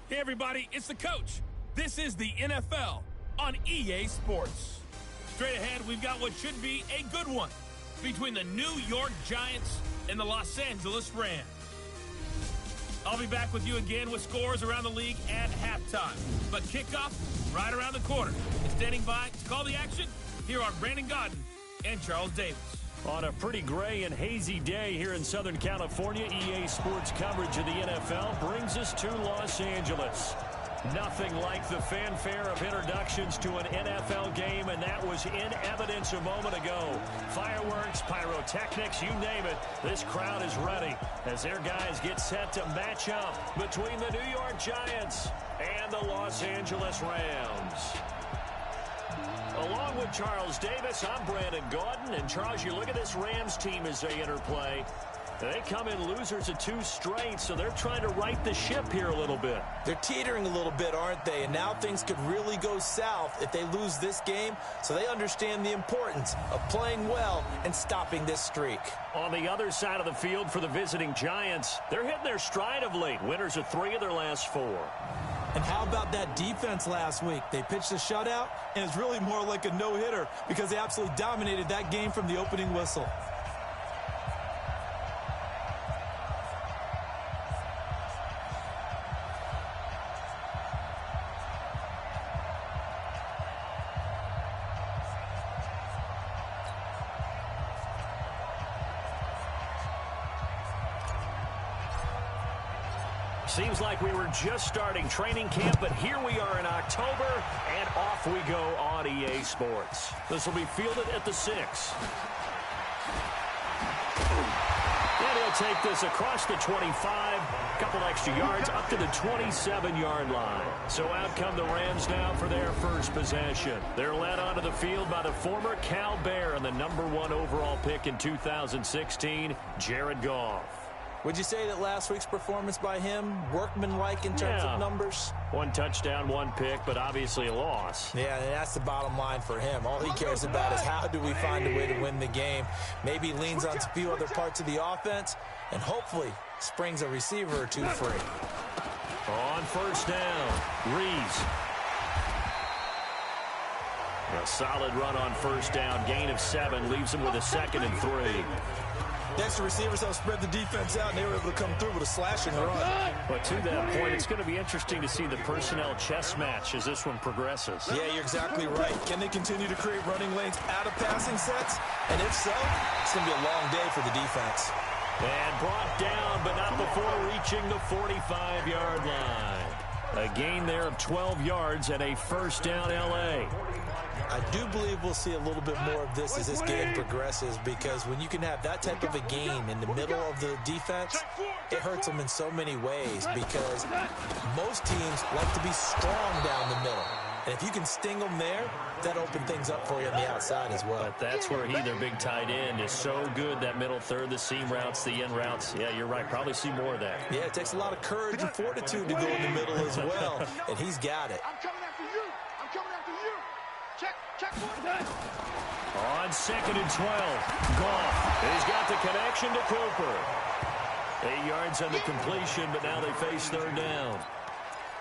Hey everybody, it's the coach. This is the NFL on EA Sports. Straight ahead, we've got what should be a good one between the New York Giants and the Los Angeles Rams. I'll be back with you again with scores around the league at halftime. But kickoff right around the corner. And standing by to call the action, here are Brandon Godden and Charles Davis. On a pretty gray and hazy day here in Southern California, EA Sports coverage of the NFL brings us to Los Angeles. Nothing like the fanfare of introductions to an NFL game, and that was in evidence a moment ago. Fireworks, pyrotechnics, you name it, this crowd is ready as their guys get set to match up between the New York Giants and the Los Angeles Rams. Along with Charles Davis, I'm Brandon Godden. And Charles, you look at this Rams team as they interplay. They come in losers of 2 straight, so they're trying to right the ship here a little bit. They're teetering a little bit, aren't they? And now things could really go south if they lose this game, so they understand the importance of playing well and stopping this streak. On the other side of the field for the visiting Giants, they're hitting their stride of late. Winners of 3 of their last 4. And how about that defense last week? They pitched a shutout, and it's really more like a no-hitter because they absolutely dominated that game from the opening whistle. Seems like we were just starting training camp, but here we are in October, and off we go on EA Sports. This will be fielded at the 6. And he'll take this across the 25, a couple extra yards, up to the 27-yard line. So out come the Rams now for their first possession. They're led onto the field by the former Cal Bear and the #1 overall pick in 2016, Jared Goff. Would you say that last week's performance by him, workmanlike in terms of numbers? 1 touchdown, 1 pick, but obviously a loss. Yeah, and that's the bottom line for him. All he cares about is how do we find a way to win the game. Maybe leans on a few other parts of the offense, and hopefully springs a receiver or 2 free. On first down, Reese. A solid run on first down, gain of 7, leaves him with a 2nd and 3. Extra receivers help spread the defense out, and they were able to come through with a slashing run. But to that point, it's going to be interesting to see the personnel chess match as this one progresses. Yeah, you're exactly right. Can they continue to create running lanes out of passing sets? And if so, it's going to be a long day for the defense. And brought down, but not before reaching the 45-yard line. A gain there of 12 yards and a first down L.A. I do believe we'll see a little bit more of this as this game progresses, because when you can have that type of a game in the middle of the defense, it hurts them in so many ways, because most teams like to be strong down the middle. And if you can sting them there, that opens things up for you on the outside as well. But that's where their big tight end, is so good, that middle third, the seam routes, the in routes. Yeah, you're right. Probably see more of that. Yeah, it takes a lot of courage and fortitude to go in the middle as well, and he's got it. I'm coming after you. I'm coming after you. Check one. On 2nd and 12, Goff. He's got the connection to Cooper. 8 yards on the completion, but now they face 3rd down.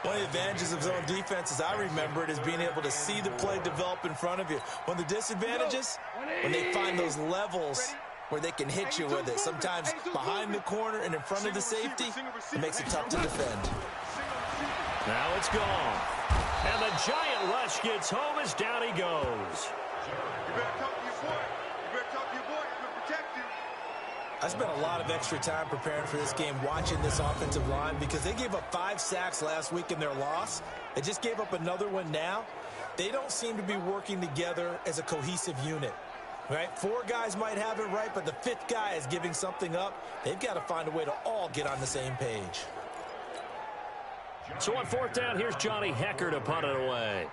One of the advantages of zone defense, as I remember it, is being able to see the play develop in front of you. One of the disadvantages, when they find those levels where they can hit you with it, sometimes behind the corner and in front of the safety, it makes it tough to defend. Now it's gone. And the giant rush gets home as down he goes. You better talk to your boy. You better talk to your boy. He's going to protect you. I spent a lot of extra time preparing for this game, watching this offensive line, because they gave up 5 sacks last week in their loss. They just gave up another one now. They don't seem to be working together as a cohesive unit. Right? 4 guys might have it right, but the 5th guy is giving something up. They've got to find a way to all get on the same page. So on 4th down, here's Johnny Hecker to punt it away.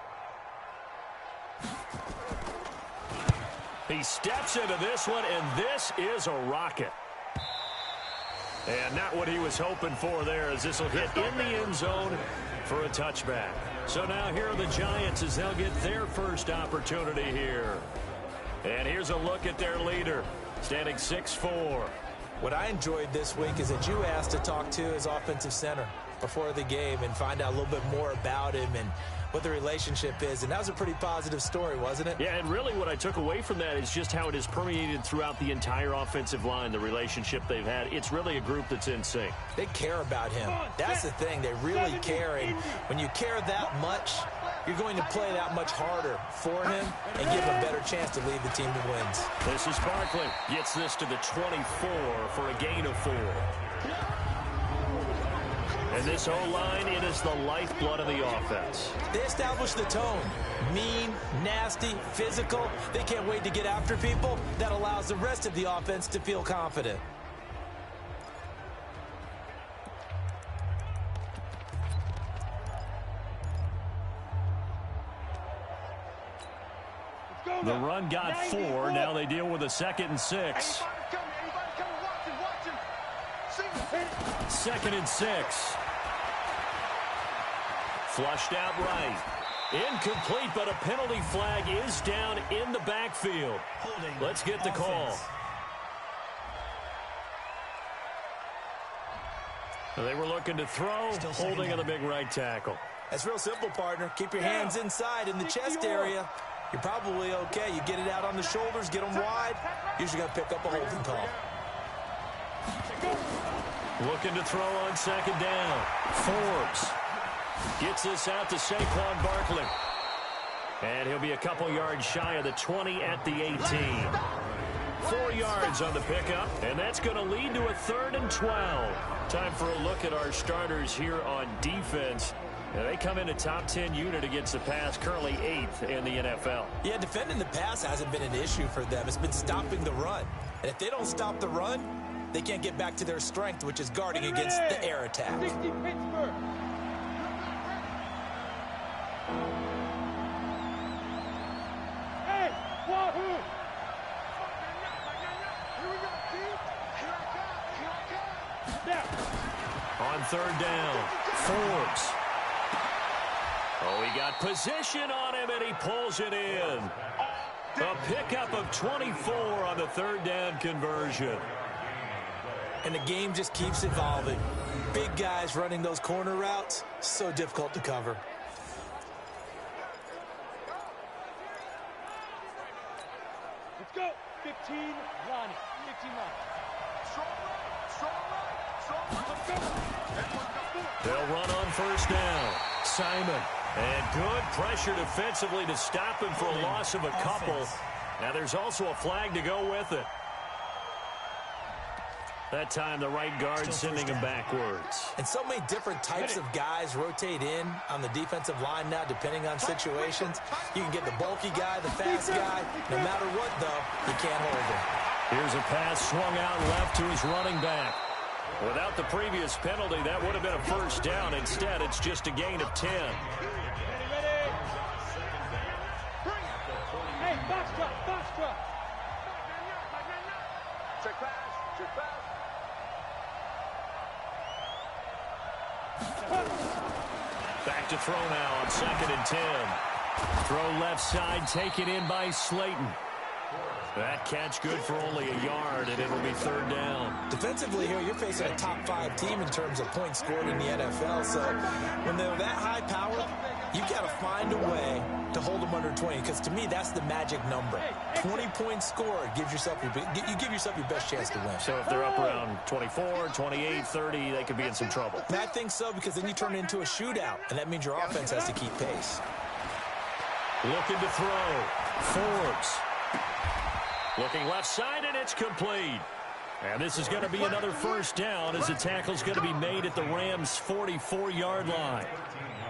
He steps into this one, and this is a rocket. And not what he was hoping for there, as this will hit in the end zone for a touchback. So now here are the Giants as they'll get their first opportunity here. And here's a look at their leader, standing 6'4". What I enjoyed this week is that you asked to talk to his offensive center. before the game and find out a little bit more about him and what the relationship is. And that was a pretty positive story, wasn't it? Yeah, and really what I took away from that is just how it has permeated throughout the entire offensive line, the relationship they've had. It's really a group that's in sync. They care about him. That's the thing. They really care. And when you care that much, you're going to play that much harder for him and give him a better chance to lead the team to wins. This is Barkley. Gets this to the 24 for a gain of 4. And this O-line, it is the lifeblood of the offense. They establish the tone. Mean, nasty, physical. They can't wait to get after people. That allows the rest of the offense to feel confident. The run got 4. Now they deal with a 2nd and 6. 2nd and 6. Flushed out right. Incomplete, but a penalty flag is down in the backfield. Let's get the call. They were looking to throw, holding on the big right tackle. That's real simple, partner. Keep your hands inside in the chest area. You're probably okay. You get it out on the shoulders, get them wide. Usually going to pick up a holding call. Looking to throw on 2nd down. Forbes gets this out to Saquon Barkley. And he'll be a couple yards shy of the 20 at the 18. 4 yards on the pickup, and that's going to lead to a 3rd and 12. Time for a look at our starters here on defense. They come in a top 10 unit against the pass, currently 8th in the NFL. Yeah, defending the pass hasn't been an issue for them. It's been stopping the run. And if they don't stop the run, they can't get back to their strength, which is guarding against the air attack. 60 Pittsburgh. Hey, Wahoo! Here we go, team. Here I come. On 3rd down, Forbes. Oh, he got position on him, and he pulls it in. A pickup of 24 on the 3rd down conversion. And the game just keeps evolving. Big guys running those corner routes, so difficult to cover. Let's go. 15, Ronnie. 15, Ronnie. They'll run on 1st down. Simon. And good pressure defensively to stop him for a loss of a couple. Now there's also a flag to go with it. That time the right guard sending him backwards. And so many different types of guys rotate in on the defensive line now, depending on situations. You can get the bulky guy, the fast guy. No matter what, though, you can't hold him. Here's a pass swung out left to his running back. Without the previous penalty, that would have been a 1st down. Instead, it's just a gain of 10. Hey, box drop, box drop. Check pass, check pass. Back to throw now on 2nd and 10. Throw left side, taken in by Slayton. That catch good for only a yard, and it'll be 3rd down. Defensively here, you're facing a top 5 team in terms of points scored in the NFL. So when they're that high powered, you've got to find a way to hold them under 20. Because to me, that's the magic number. 20 points scored gives yourself you give yourself your best chance to win. So if they're up around 24, 28, 30, they could be in some trouble. And I think so, because then you turn it into a shootout, and that means your offense has to keep pace. Looking to throw. Forbes. Looking left side, and it's complete. And this is going to be another 1st down as the tackle's going to be made at the Rams' 44-yard line.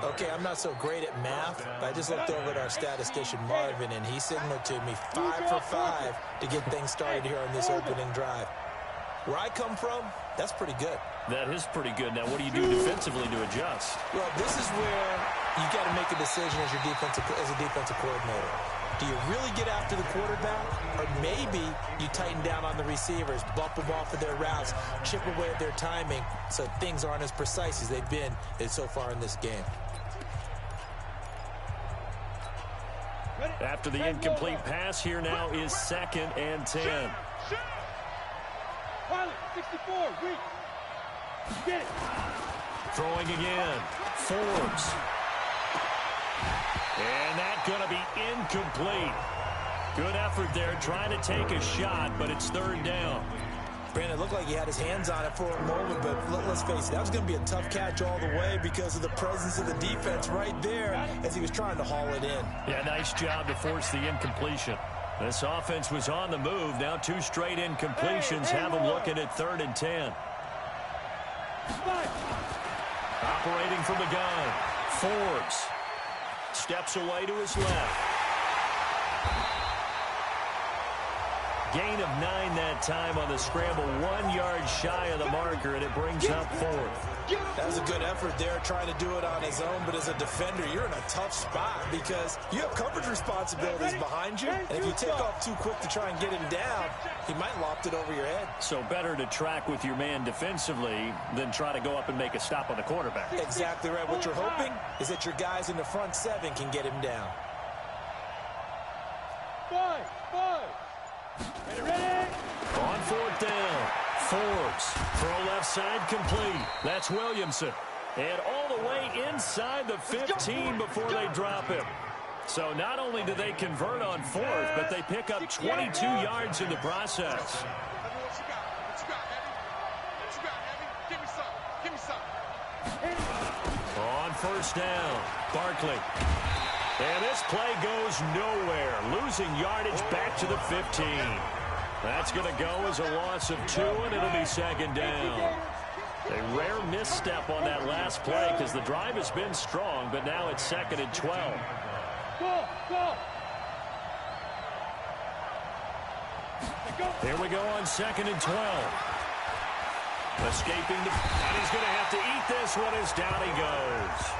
Okay, I'm not so great at math, but I just looked over at our statistician, Marvin, and he signaled to me 5 for 5 to get things started here on this opening drive. Where I come from, that's pretty good. That is pretty good. Now, what do you do defensively to adjust? Well, this is where you got to make a decision as a defensive coordinator. Do you really get after the quarterback, or maybe you tighten down on the receivers, bump them off of their routes, chip away at their timing so things aren't as precise as they've been so far in this game? After the incomplete pass, here now is 2nd and 10. Pilot, 64, weak. Get it. Throwing again. Forbes. And that's going to be incomplete. Good effort there trying to take a shot, but it's third down. Brandon, it looked like he had his hands on it for a moment, but let's face it, that was going to be a tough catch all the way because of the presence of the defense right there as he was trying to haul it in. Yeah, nice job to force the incompletion. This offense was on the move. Now 2 straight incompletions have them looking at 3rd and 10. Operating from the gun. Forbes steps away to his left. Gain of 9 that time on the scramble. 1 yard shy of the marker, and it brings up 4th. That was a good effort there trying to do it on his own, but as a defender, you're in a tough spot because you have coverage responsibilities behind you, and if you take off too quick to try and get him down, he might loft it over your head. So better to track with your man defensively than try to go up and make a stop on the quarterback. Exactly right. What you're hoping is that your guys in the front 7 can get him down. Five. Ready? On 4th down, Forbes. Throw left side complete. That's Williamson. And all the way inside the 15 before they drop him. So not only do they convert on 4th, but they pick up 22 yards in the process. What you got, Heavy? Give me some. On 1st down, Barkley. And this play goes nowhere. Losing yardage back to the 15. That's going to go as a loss of 2, and it'll be 2nd down. A rare misstep on that last play because the drive has been strong, but now it's 2nd and 12. Here we go on 2nd and 12. Escaping and he's going to have to eat this one as down he goes.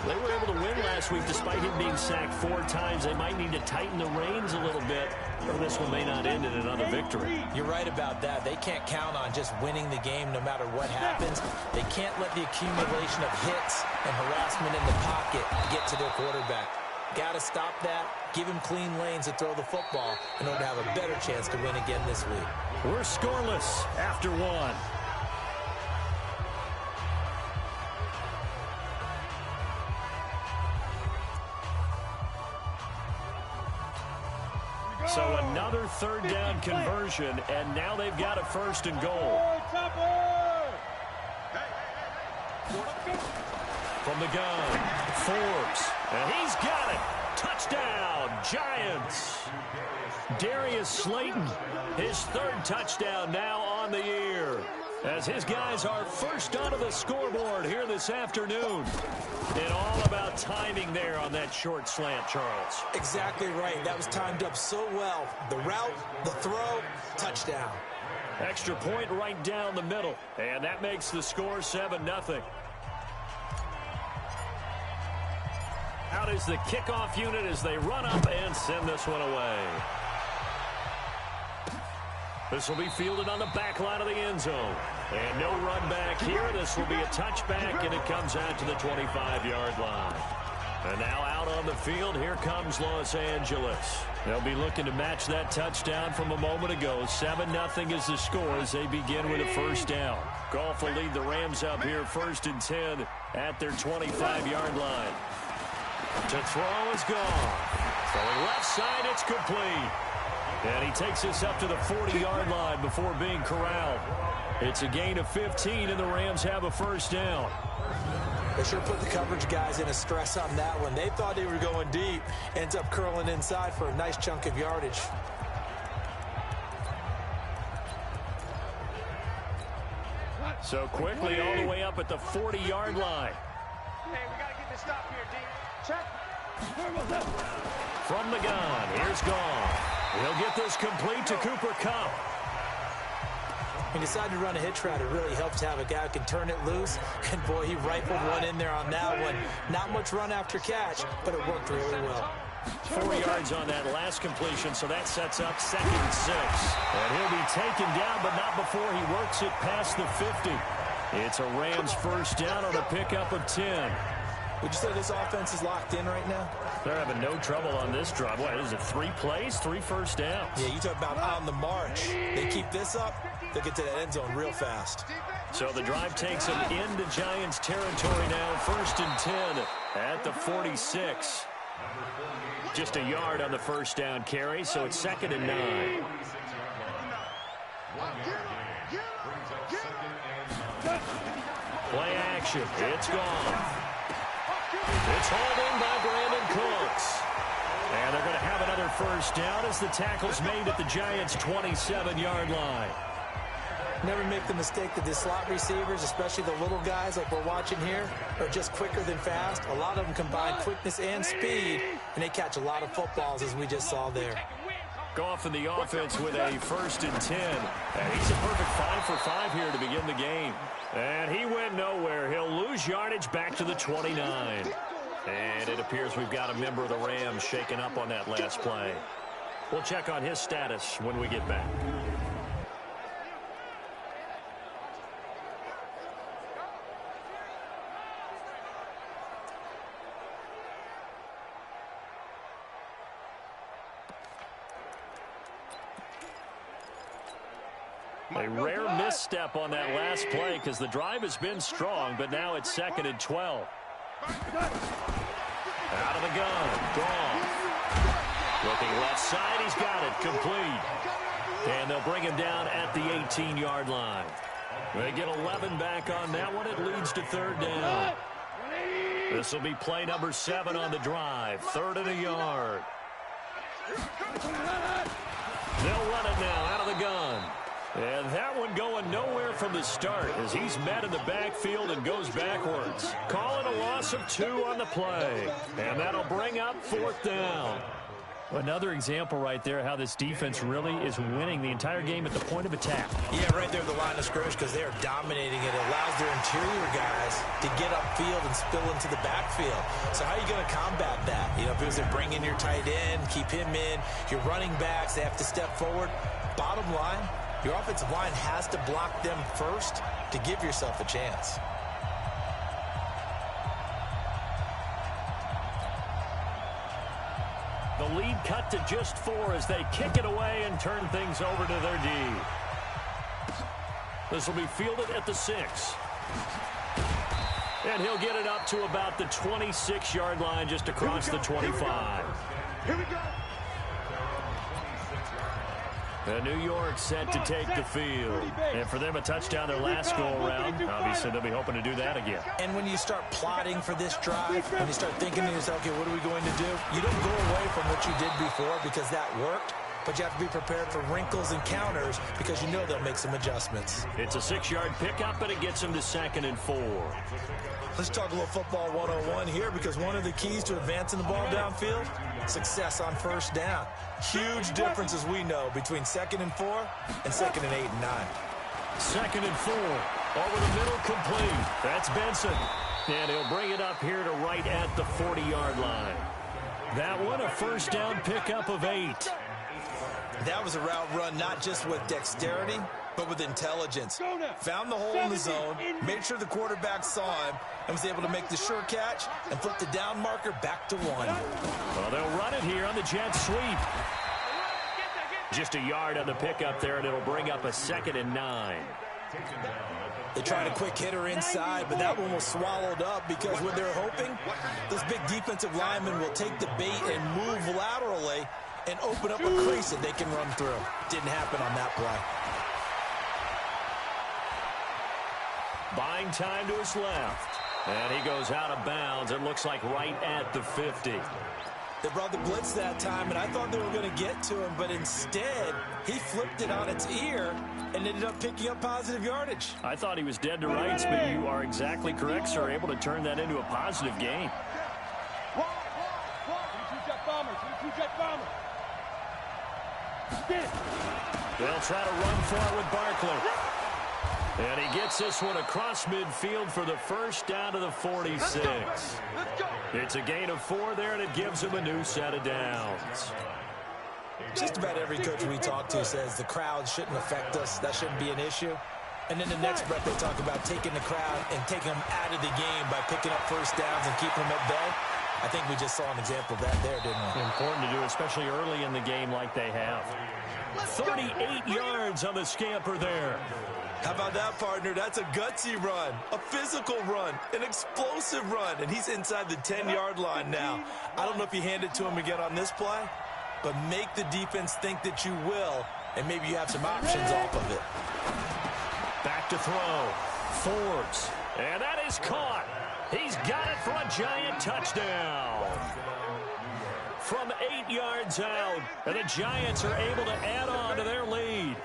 They were able to win last week despite him being sacked 4 times. They might need to tighten the reins a little bit, or this one may not end in another victory. You're right about that. They can't count on just winning the game no matter what happens. They can't let the accumulation of hits and harassment in the pocket get to their quarterback. Got to stop that, give him clean lanes to throw the football in order to have a better chance to win again this week. We're scoreless after 1. So another 3rd down conversion, and now they've got a 1st and goal. From the gun, Forbes, and he's got it. Touchdown, Giants. Darius Slayton, his 3rd touchdown now on the year, as his guys are first onto the scoreboard here this afternoon. And all about timing there on that short slant, Charles. Exactly right. That was timed up so well. The route, the throw, touchdown. Extra point right down the middle. And that makes the score 7-0. Out is the kickoff unit as they run up and send this one away. This will be fielded on the back line of the end zone. And no run back here. This will be a touchback, and it comes out to the 25-yard line. And now out on the field, here comes Los Angeles. They'll be looking to match that touchdown from a moment ago. 7-0 is the score as they begin with a 1st down. Goff will lead the Rams up here 1st and 10 at their 25-yard line. To throw is gone. Throwing left side, it's complete. And he takes us up to the 40-yard line before being corralled. It's a gain of 15, and the Rams have a 1st down. They sure put the coverage guys in a stress on that one. They thought they were going deep. Ends up curling inside for a nice chunk of yardage. So quickly all the way up at the 40-yard line. Hey, we got to get this stop here, D. Check. From the gun, here's Goff. He'll get this complete to Cooper Kupp. He decided to run a hitch route. It really helps to have a guy who can turn it loose. And, boy, he rifled one in there on that one. Not much run after catch, but it worked really well. 4 yards on that last completion, so that sets up 2nd and 6. And he'll be taken down, but not before he works it past the 50. It's a Rams 1st down on a pickup of 10. Would you say this offense is locked in right now? They're having no trouble on this drive. What is it, 3 plays, 3 first downs? Yeah, you talk about on the march. They keep this up, they'll get to that end zone real fast. So the drive takes them into Giants territory now. 1st and 10 at the 46. Just a yard on the first down carry, so it's 2nd and 9. Play action. It's gone. It's hauled in by Brandon Cooks. And they're going to have another first down as the tackle's made at the Giants' 27-yard line. Never make the mistake that the slot receivers, especially the little guys like we're watching here, are just quicker than fast. A lot of them combine quickness and speed, and they catch a lot of footballs, as we just saw there. Goff in the offense with a 1st and 10. And he's a perfect 5 for 5 here to begin the game. And he went nowhere. He'll lose yardage back to the 29. And it appears we've got a member of the Rams shaken up on that last play. We'll check on his status when we get back. A rare misstep on that last play because the drive has been strong, but now it's 2nd and 12. Out of the gun. Gone. Looking left side. He's got it. Complete. And they'll bring him down at the 18-yard line. They get 11 back on that one. It leads to 3rd down. This will be play number 7 on the drive. 3rd and a yard. They'll run it now out of the gun. And that one going nowhere from the start as he's met in the backfield and goes backwards. Call it a loss of 2 on the play. And that'll bring up 4th down. Another example right there how this defense really is winning the entire game at the point of attack. Yeah, right there at the line of scrimmage because they are dominating it. It allows their interior guys to get upfield and spill into the backfield. So how are you going to combat that? You know, because they bring in your tight end, keep him in, your running backs, they have to step forward. Bottom line, your offensive line has to block them first to give yourself a chance. The lead cut to just 4 as they kick it away and turn things over to their D. This will be fielded at the 6. And he'll get it up to about the 26-yard line just across the 25. Here we go. New York set to take the field. And for them, a touchdown their last go-around. Obviously, they'll be hoping to do that again. And when you start plotting for this drive, when you start thinking to yourself, okay, what are we going to do? You don't go away from what you did before because that worked. But you have to be prepared for wrinkles and counters because you know they'll make some adjustments. It's a 6-yard pickup, but it gets them to 2nd and 4. Let's talk a little football 101 here because one of the keys to advancing the ball downfield, success on first down. Huge difference, as we know, between 2nd and 4 and 2nd and 8 and 9. 2nd and 4. Over the middle, complete. That's Benson. And he'll bring it up here to right at the 40-yard line. That one, a first down pickup of 8. That was a route run not just with dexterity, but with intelligence. Found the hole in the zone, made sure the quarterback saw him, and was able to make the sure catch and flip the down marker back to 1. Well, they'll run it here on the jet sweep. Just a yard on the pickup there, and it'll bring up a 2nd and 9. They tried a quick hitter inside, but that one was swallowed up because what they're hoping, those big defensive linemen will take the bait and move laterally and open up a crease that they can run through. Didn't happen on that play. Buying time to his left. And he goes out of bounds. It looks like right at the 50. They brought the blitz that time, and I thought they were going to get to him, but instead, he flipped it on its ear and ended up picking up positive yardage. I thought he was dead to rights, but you are exactly correct, sir. Able to turn that into a positive gain. They'll try to run for it with Barkley. And he gets this one across midfield for the first down to the 46. It's a gain of 4 there, and it gives him a new set of downs. Just about every coach we talk to says the crowd shouldn't affect us. That shouldn't be an issue. And then the next breath, they talk about taking the crowd and taking them out of the game by picking up first downs and keeping them at bay. I think we just saw an example of that there, didn't we? Important to do, especially early in the game like they have. 38 yards on the scamper there. How about that, partner? That's a gutsy run, a physical run, an explosive run, and he's inside the 10-yard line now. I don't know if you hand it to him again on this play, but make the defense think that you will, and maybe you have some options off of it. Back to throw. Forbes. And that is caught. He's got it for a giant touchdown. From 8 yards out, and the Giants are able to add on to their lead.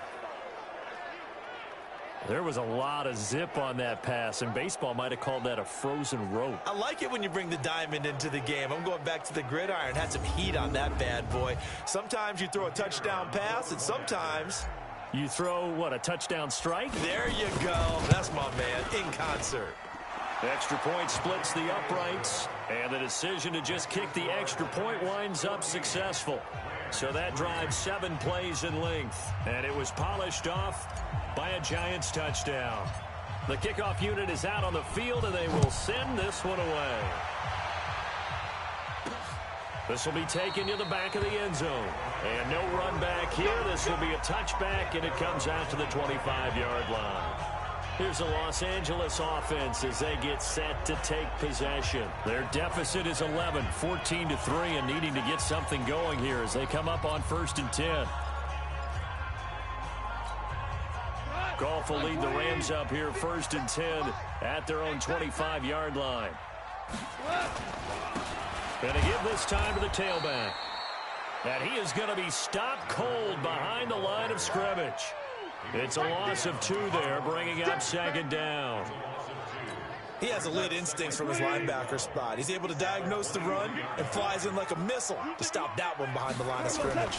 There was a lot of zip on that pass, and baseball might have called that a frozen rope. I like it when you bring the diamond into the game. I'm going back to the gridiron. Had some heat on that bad boy. Sometimes you throw a touchdown pass, and sometimes you throw, what, a touchdown strike? There you go. That's my man, in concert. Extra point splits the uprights, and the decision to just kick the extra point winds up successful. So that drives 7 plays in length, and it was polished off by a Giants touchdown. The kickoff unit is out on the field, and they will send this one away. This will be taken to the back of the end zone. And no run back here. This will be a touchback, and it comes out to the 25-yard line. Here's the Los Angeles offense as they get set to take possession. Their deficit is 11, 14-3, and needing to get something going here as they come up on 1st and 10. Goff will lead the Rams up here 1st and 10 at their own 25-yard line. And to give this time to the tailback. And he is going to be stopped cold behind the line of scrimmage. It's a loss of 2 there, bringing up 2nd down. He has elite instincts from his linebacker spot. He's able to diagnose the run and flies in like a missile to stop that one behind the line of scrimmage.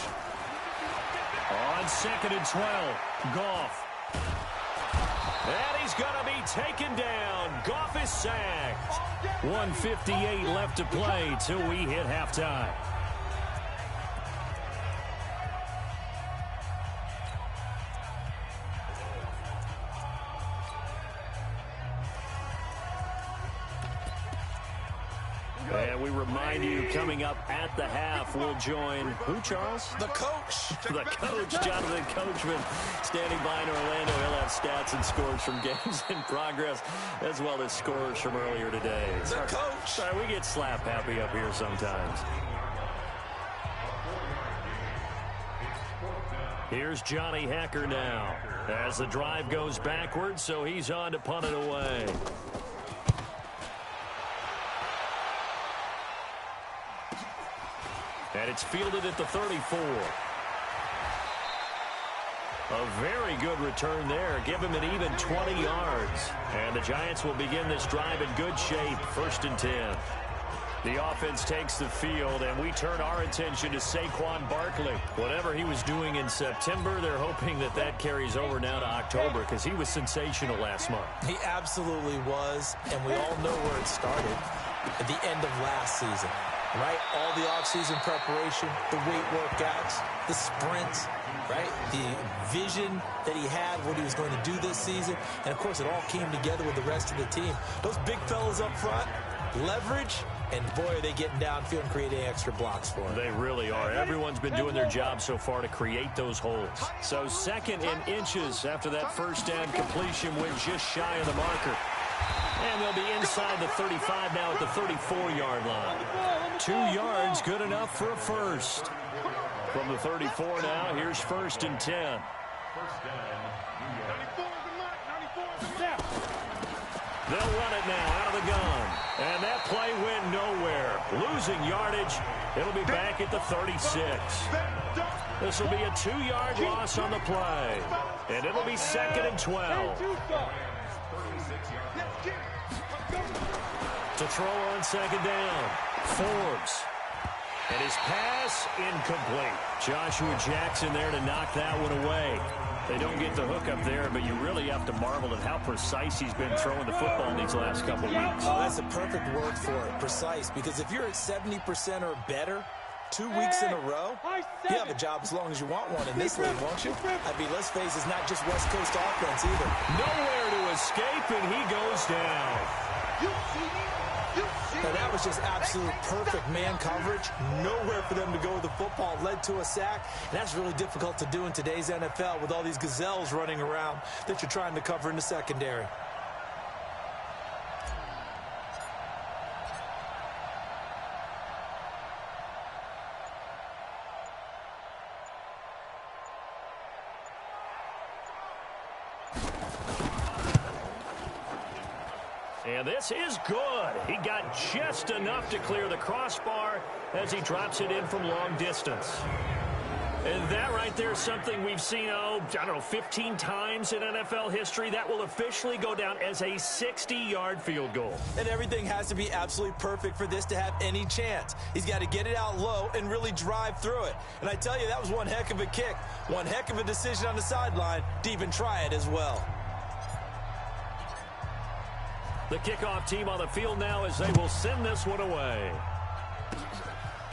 On 2nd and 12, Goff. And he's going to be taken down. Goff is sacked. 1:58 left to play till we hit halftime. And we remind you, coming up at the half, we'll join who, Charles? The coach. The coach, Jonathan Coachman, standing by in Orlando. He'll have stats and scores from games in progress, as well as scores from earlier today. The coach. Sorry, we get slap happy up here sometimes. Here's Johnny Hecker now, as the drive goes backwards, so he's on to punt it away. And it's fielded at the 34. A very good return there. Give him an even 20 yards. And the Giants will begin this drive in good shape. 1st and 10. The offense takes the field, and we turn our attention to Saquon Barkley. Whatever he was doing in September, they're hoping that that carries over now to October because he was sensational last month. He absolutely was, and we all know where it started at the end of last season. Right? All the offseason preparation, the weight workouts, the sprints, right? The vision that he had, what he was going to do this season. And, of course, it all came together with the rest of the team. Those big fellas up front, leverage, and, boy, are they getting downfield and creating extra blocks for him. They really are. Everyone's been doing their job so far to create those holes. So 2nd and inches after that 1st down completion went just shy of the marker. And they'll be inside the 35 now at the 34-yard line. 2 yards, good enough for a first. From the 34 now, here's 1st and 10. They'll run it now out of the gun. And that play went nowhere. Losing yardage. It'll be back at the 36. This will be a 2-yard loss on the play. And it'll be 2nd and 12. To throw on 2nd down. Forbes. And his pass incomplete. Joshua Jackson there to knock that one away. They don't get the hook up there, but you really have to marvel at how precise he's been throwing the football in these last couple of weeks. Oh, that's the perfect word for it, precise. Because if you're at 70% or better 2 weeks in a row, you have a job as long as you want one in this league, won't you? I mean, let's face it, it's not just West Coast offense either. Nowhere to escape, and he goes down. And that was just absolute perfect man coverage. Nowhere for them to go with the football. Led to a sack. And that's really difficult to do in today's NFL with all these gazelles running around that you're trying to cover in the secondary. And this is good. He got just enough to clear the crossbar as he drops it in from long distance. And that right there is something we've seen, I don't know, 15 times in NFL history. That will officially go down as a 60-yard field goal. And everything has to be absolutely perfect for this to have any chance. He's got to get it out low and really drive through it. And I tell you, that was one heck of a kick. One heck of a decision on the sideline to even try it as well. The kickoff team on the field now as they will send this one away.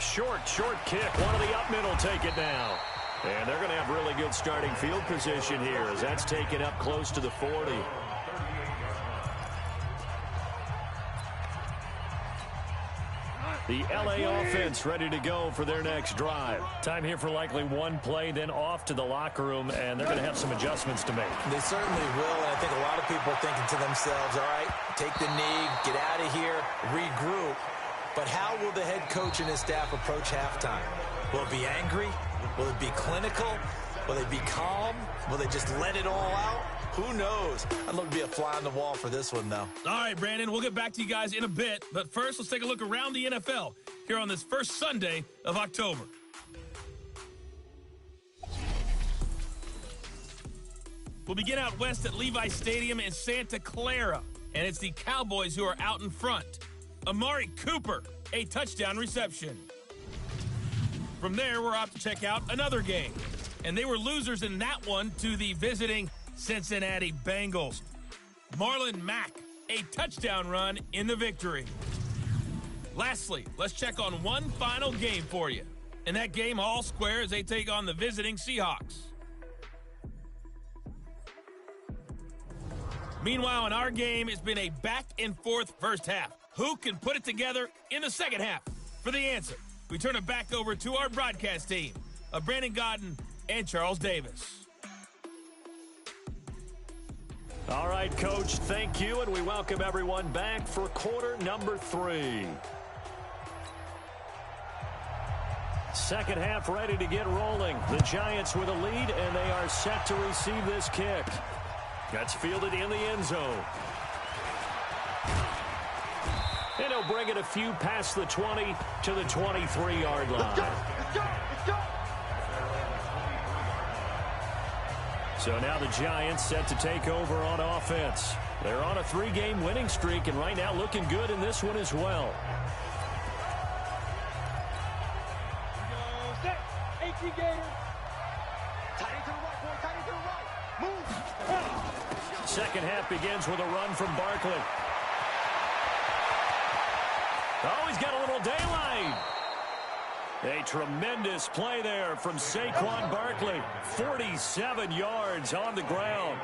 Short kick. One of the up middle take it now. And they're going to have really good starting field position here as that's taken up close to the 40. The LA offense ready to go for their next drive. Time here for likely one play, then off to the locker room, and they're going to have some adjustments to make. They certainly will, and I think a lot of people are thinking to themselves, all right, take the knee, get out of here, regroup. But how will the head coach and his staff approach halftime? Will it be angry? Will it be clinical? Will they be calm? Will they just let it all out? Who knows? I'd love to be a fly on the wall for this one, though. All right, Brandon, we'll get back to you guys in a bit. But first, let's take a look around the NFL here on this first Sunday of October. We'll begin out west at Levi Stadium in Santa Clara. And it's the Cowboys who are out in front. Amari Cooper, a touchdown reception. From there, we're off to check out another game. And they were losers in that one to the visiting Cincinnati Bengals. Marlon Mack, a touchdown run in the victory. Lastly, let's check on one final game for you. In that game, all square as they take on the visiting Seahawks. Meanwhile, in our game, it's been a back-and-forth first half. Who can put it together in the second half? For the answer, we turn it back over to our broadcast team of Brandon Godden and Charles Davis. All right, Coach, thank you, and we welcome everyone back for quarter number 3. Second half ready to get rolling. The Giants with a lead, and they are set to receive this kick. That's fielded in the end zone. And he'll bring it a few past the 20 to the 23-yard line. Let's go, let's go, let's go. So now the Giants set to take over on offense. They're on a 3-game winning streak, and right now looking good in this one as well. Go, set. 18 Gators. Tight end to the right, boy. Tight end to the right. Move. Second half begins with a run from Barkley. Oh, he's got a little daylight. A tremendous play there from Saquon Barkley. 47 yards on the ground.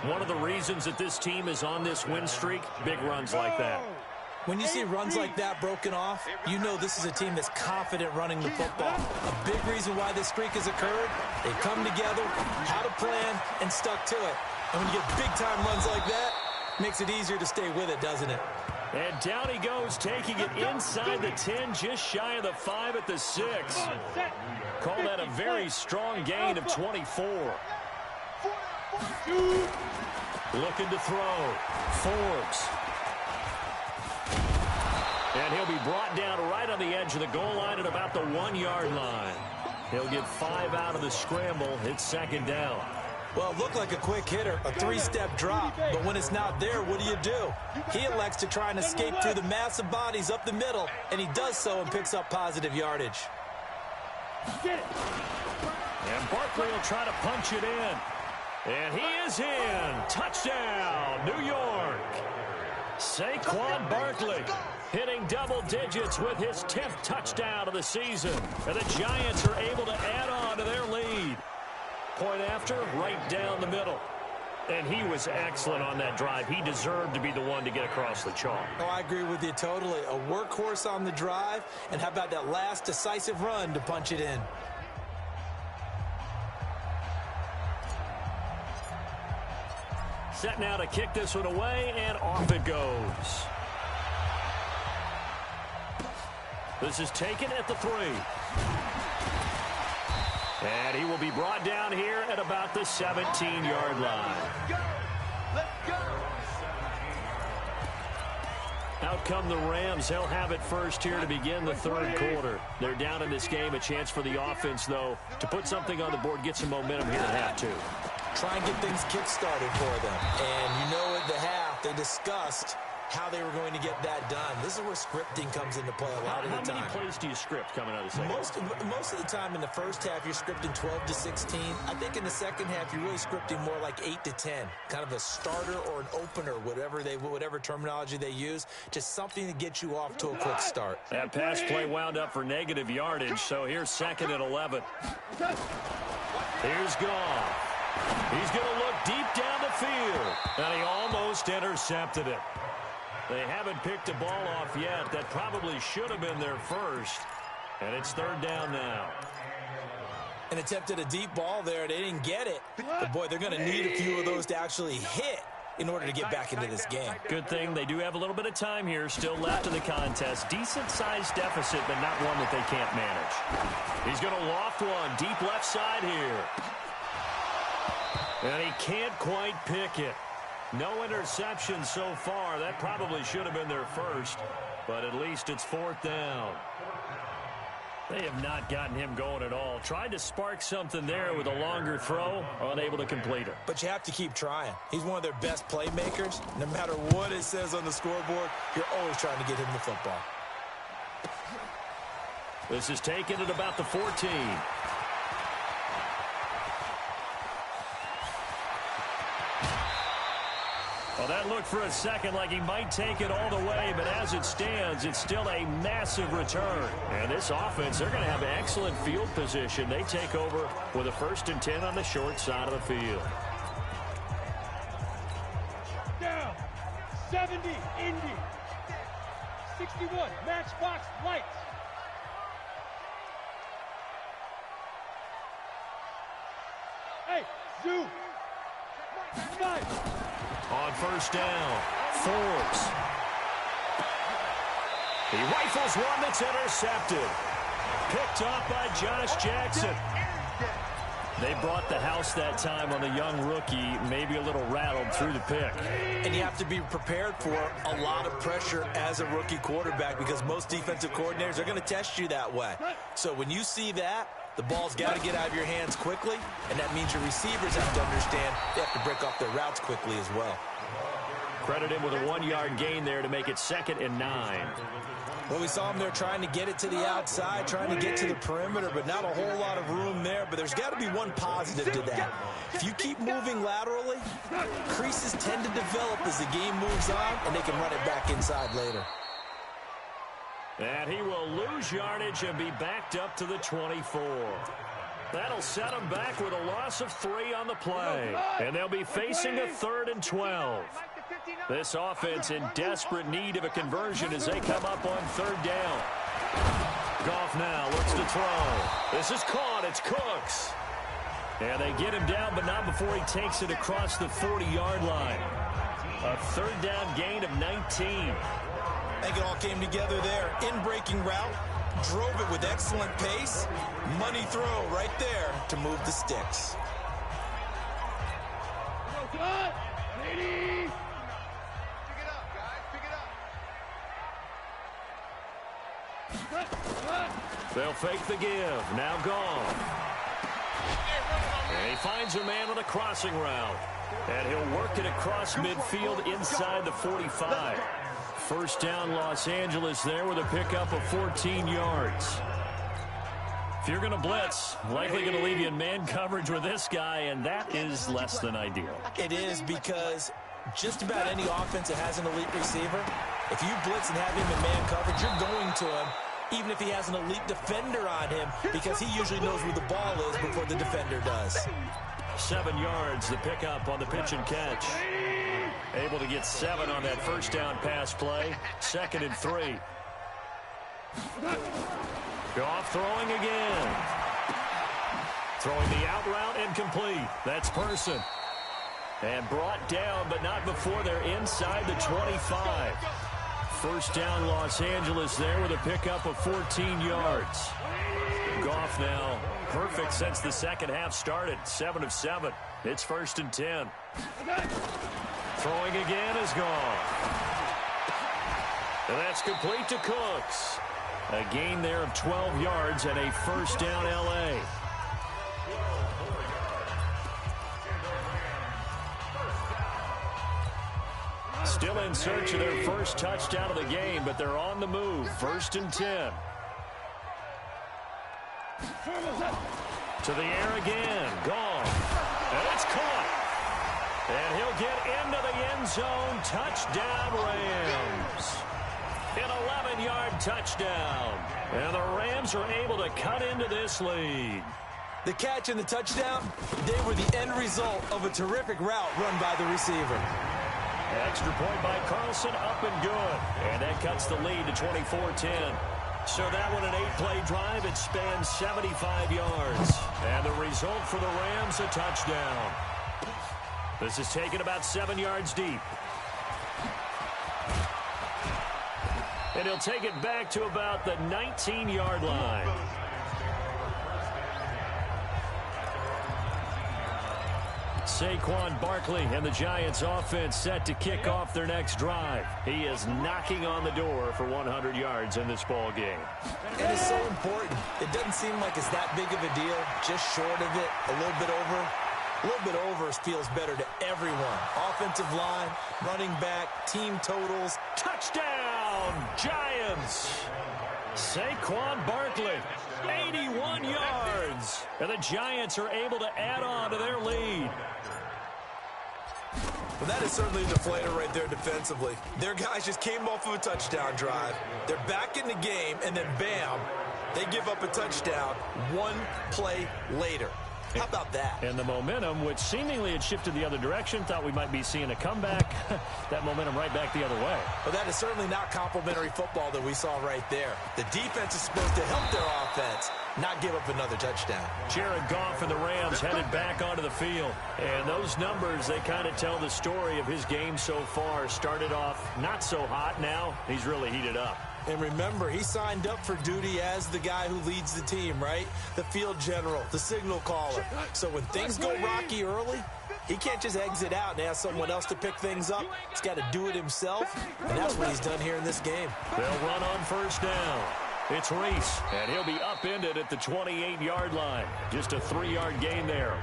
One of the reasons that this team is on this win streak, big runs like that. When you see runs like that broken off, you know this is a team that's confident running the football. A big reason why this streak has occurred, they've come together, had a plan, and stuck to it. And when you get big-time runs like that, it makes it easier to stay with it, doesn't it? And down he goes, taking it inside the 10, just shy of the 5 at the 6. Call that a very strong gain of 24. Looking to throw. Forbes. And he'll be brought down right on the edge of the goal line at about the 1-yard line. He'll get 5 out of the scramble. It's second down. Well, it looked like a quick hitter, a 3-step drop, but when it's not there, what do? He elects to try and escape through the massive bodies up the middle, and he does so and picks up positive yardage. And Barkley will try to punch it in. And he is in. Touchdown, New York. Saquon Barkley hitting double digits with his 10th touchdown of the season. And the Giants are able to add on to their lead. Point after, right down the middle. And he was excellent on that drive. He deserved to be the one to get across the chalk. Oh, I agree with you totally. A workhorse on the drive, and how about that last decisive run to punch it in? Set now to kick this one away, and off it goes. This is taken at the 3. And he will be brought down here at about the 17-yard line. Let's go! Out come the Rams. They'll have it first here to begin the third quarter. They're down in this game. A chance for the offense, though, to put something on the board, get some momentum here at half 2. Try and get things kick-started for them. And you know at the half, they discussed how they were going to get that done. This is where scripting comes into play a lot of the time. How many plays do you script coming out of the second? Most of the time in the first half, you're scripting 12 to 16. I think in the second half, you're really scripting more like 8 to 10. Kind of a starter or an opener, whatever terminology they use. Just something to get you off to a quick start. That pass play wound up for negative yardage, so here's 2nd and 11. Here's Goff. He's going to look deep down the field, and he almost intercepted it. They haven't picked a ball off yet. That probably should have been their first. And it's 3rd down now. And attempted a deep ball there. They didn't get it. But, boy, they're going to need a few of those to actually hit in order to get back into this game. Good thing they do have a little bit of time here still left in the contest. Decent-sized deficit, but not one that they can't manage. He's going to loft one deep left side here. And he can't quite pick it. No interception so far. That probably should have been their first, but at least it's 4th down. They have not gotten him going at all. Tried to spark something there with a longer throw, unable to complete it. But you have to keep trying. He's one of their best playmakers. No matter what it says on the scoreboard, you're always trying to get him the football. This is taken at about the 14. Well, that looked for a second like he might take it all the way, but as it stands, it's still a massive return. And this offense, they're going to have excellent field position. They take over with a 1st and 10 on the short side of the field. Down. 70, Indy. 61, Matchbox Lights. Hey, Zoo. 5. On 1st down, Forbes. He rifles one that's intercepted. Picked off by Josh Jackson. They brought the house that time on the young rookie, maybe a little rattled through the pick. And you have to be prepared for a lot of pressure as a rookie quarterback because most defensive coordinators are going to test you that way. So when you see that, the ball's got to get out of your hands quickly, and that means your receivers have to understand they have to break off their routes quickly as well. Credit him with a 1-yard gain there to make it 2nd and 9. Well, we saw him there trying to get it to the outside, trying to get to the perimeter, but not a whole lot of room there. But there's got to be one positive to that. If you keep moving laterally, creases tend to develop as the game moves on, and they can run it back inside later. And he will lose yardage and be backed up to the 24. That'll set him back with a loss of 3 on the play. And they'll be facing a 3rd and 12. This offense in desperate need of a conversion as they come up on 3rd down. Goff now looks to throw. This is caught. It's Cooks. And they get him down, but not before he takes it across the 40-yard line. A 3rd down gain of 19. I think it all came together there. In-breaking route, drove it with excellent pace. Money throw right there to move the sticks. Lady. Pick it up, guys. Pick it up. They'll fake the give. Now gone. And he finds a man on a crossing route. And he'll work it across midfield inside the 45. 1st down Los Angeles there with a pickup of 14 yards. If you're going to blitz, likely going to leave you in man coverage with this guy, and that is less than ideal. It is because just about any offense that has an elite receiver, if you blitz and have him in man coverage, you're going to him, even if he has an elite defender on him, because he usually knows where the ball is before the defender does. 7 yards, the pickup on the pitch and catch. Able to get 7 on that first down pass play. 2nd and 3. Goff throwing again. Throwing the out route incomplete. That's Person. And brought down, but not before they're inside the 25. First down, Los Angeles there with a pickup of 14 yards. Goff now perfect since the second half started. 7 of 7. It's 1st and 10. Throwing again is Goff. And that's complete to Cooks. A gain there of 12 yards and a first down L.A. Still in search of their first touchdown of the game, but they're on the move. 1st and 10. To the air again. Gone. And it's caught. And he'll get into the end zone. Touchdown, Rams. An 11-yard touchdown. And the Rams are able to cut into this lead. The catch and the touchdown, they were the end result of a terrific route run by the receiver. Extra point by Carlson, up and good. And that cuts the lead to 24-10. So that one, an 8-play drive. It spans 75 yards. And the result for the Rams, a touchdown. This is taken about 7 yards deep. And he'll take it back to about the 19-yard line. Saquon Barkley and the Giants offense set to kick off their next drive. He is knocking on the door for 100 yards in this ball game. And it's so important. It doesn't seem like it's that big of a deal. Just short of it, a little bit over. A little bit over feels better to everyone. Offensive line, running back, team totals. Touchdown, Giants! Saquon Barkley, 81 yards. And the Giants are able to add on to their lead. Well, that is certainly a deflator right there defensively. Their guys just came off of a touchdown drive. They're back in the game, and then bam, they give up a touchdown 1 play later. How about that? And the momentum, which seemingly had shifted the other direction, thought we might be seeing a comeback. That momentum right back the other way. Well, that is certainly not complimentary football that we saw right there. The defense is supposed to help their offense, not give up another touchdown. Jared Goff and the Rams headed back onto the field. And those numbers, they kind of tell the story of his game so far. Started off not so hot. Now he's really heated up. And remember, he signed up for duty as the guy who leads the team, right? The field general, the signal caller. So when things go rocky early, he can't just exit out and ask someone else to pick things up. He's got to do it himself, and that's what he's done here in this game. They'll run on first down. It's Reese, and he'll be upended at the 28-yard line. Just a 3-yard gain there.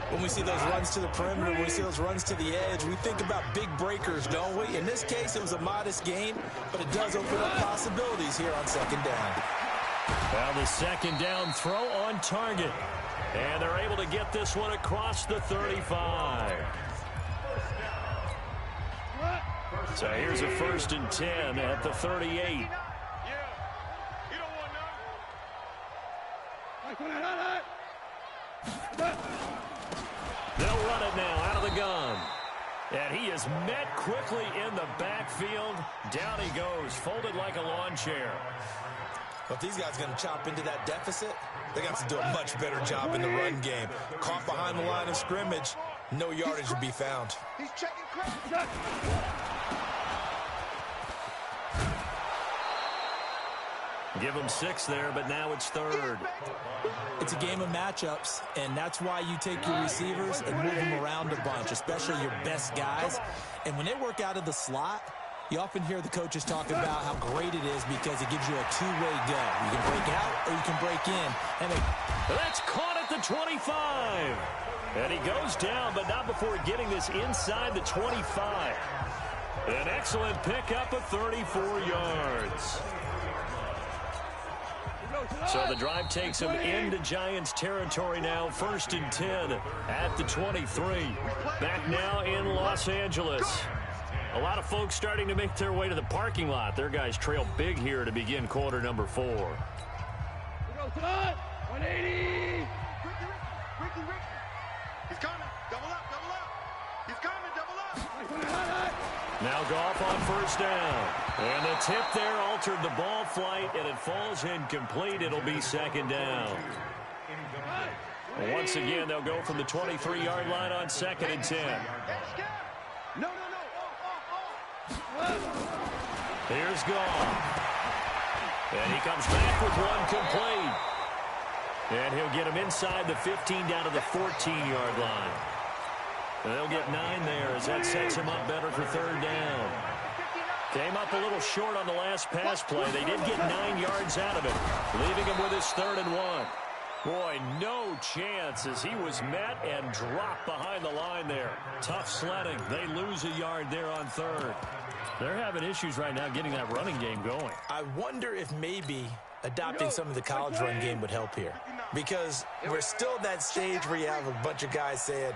When we see those runs to the perimeter, when we see those runs to the edge, we think about big breakers, don't we? In this case, it was a modest gain, but it does open up possibilities here on second down. Well, the second down throw on target. And they're able to get this one across the 35. So here's a 1st and 10 at the 38. They'll run it now out of the gun. And he is met quickly in the backfield. Down he goes, folded like a lawn chair. But these guys are going to chop into that deficit. They got to do a much better job in the run game. Caught behind the line of scrimmage, no yardage to be found. He's checking credit. Give him 6 there, but now it's 3rd. It's a game of matchups, and that's why you take your receivers and move them around a bunch, especially your best guys. And when they work out of the slot, you often hear the coaches talk about how great it is because it gives you a two-way go. You can break out or you can break in. And that's caught at the 25. And he goes down, but not before getting this inside the 25. An excellent pickup of 34 yards. So the drive takes him into Giants territory now. 1st and 10 at the 23. Back now in Los Angeles. A lot of folks starting to make their way to the parking lot. Their guys trail big here to begin quarter number 4. He's coming. Double up, double up. He's coming, double up. Now Goff on first down. And the tip there altered the ball flight, and it falls incomplete. It'll be second down. Once again, they'll go from the 23-yard line on 2nd and 10. No. Here's Goff. And he comes back with one complete. And he'll get him inside the 15 down to the 14-yard line. And they'll get 9 there as that sets him up better for third down. Came up a little short on the last pass play. They did get 9 yards out of it, leaving him with his 3rd and 1. Boy, no chance as he was met and dropped behind the line there. Tough sledding. They lose a yard there on 3rd. They're having issues right now getting that running game going. I wonder if maybe adopting some of the college run game would help here. Because we're still at that stage where you have a bunch of guys saying,